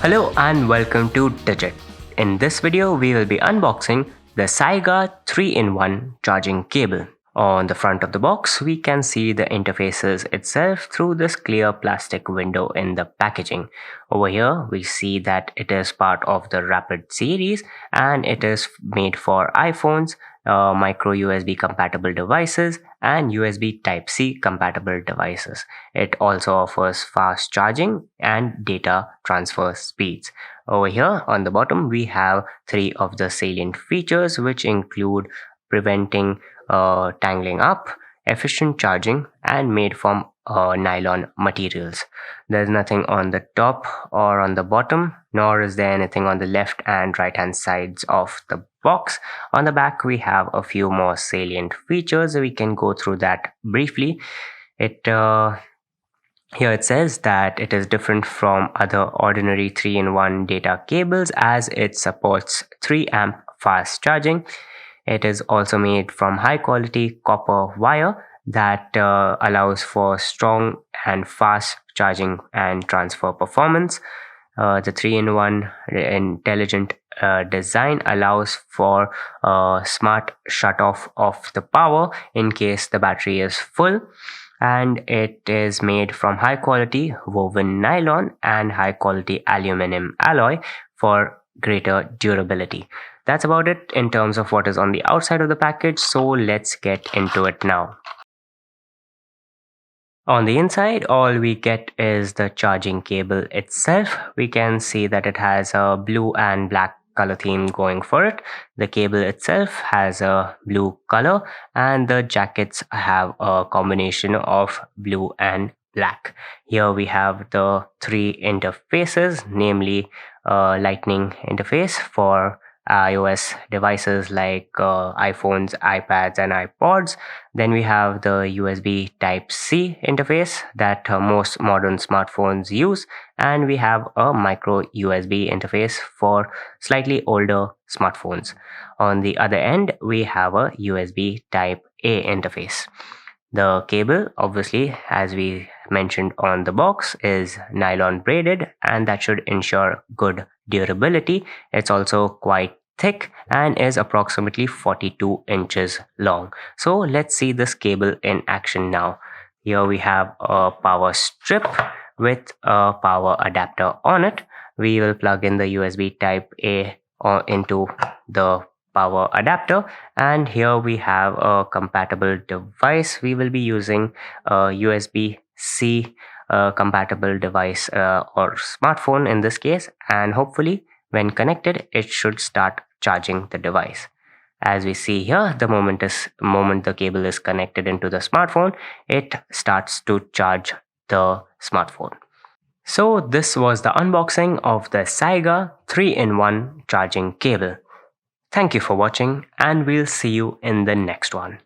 Hello and welcome to Digit. In this video, we will be unboxing the SYGA 3-in-1 charging cable. On the front of the box, we can see the interfaces itself through this clear plastic window in the packaging. Over here, we see that it is part of the Rapid series and it is made for iPhones, micro USB compatible devices and USB Type-C compatible devices. It also offers fast charging and data transfer speeds. Over here on the bottom, we have 3 of the salient features, which include preventing tangling up, efficient charging, and made from nylon materials. There's nothing on the top or on the bottom, nor is there anything on the left and right hand sides of the box. On the back, we have a few more salient features. We can go through that briefly. Here it says that it is different from other ordinary 3-in-1 data cables as it supports 3 amp fast charging. It is also made from high quality copper wire that allows for strong and fast charging and transfer performance. The 3-in-1 intelligent design allows for smart shut off of the power in case the battery is full. And it is made from high quality woven nylon and high quality aluminum alloy for greater durability. That's about it in terms of what is on the outside of the package, so let's get into it now. On the inside, all we get is the charging cable itself. We can see that it has a blue and black color theme going for it. The cable itself has a blue color and the jackets have a combination of blue and black. Here we have the 3 interfaces, namely Lightning interface for iOS devices like iPhones, iPads and iPods. Then we have the USB Type-C interface that most modern smartphones use, and we have a micro USB interface for slightly older smartphones. On the other end, we have a USB Type-A interface. The cable, obviously, as we mentioned on the box, is nylon braided, and that should ensure good durability. It's also quite thick and is approximately 42 inches long. So let's see this cable in action now. Here we have a power strip with a power adapter on it. We will plug in the USB Type-A into the power adapter, and here we have a compatible device. We will be using a USB-C compatible device or smartphone in this case, and hopefully when connected it should start charging the device. As we see here, the moment the cable is connected into the smartphone, it starts to charge the smartphone. So this was the unboxing of the SYGA 3-in-1 charging cable. Thank you for watching, and we'll see you in the next one.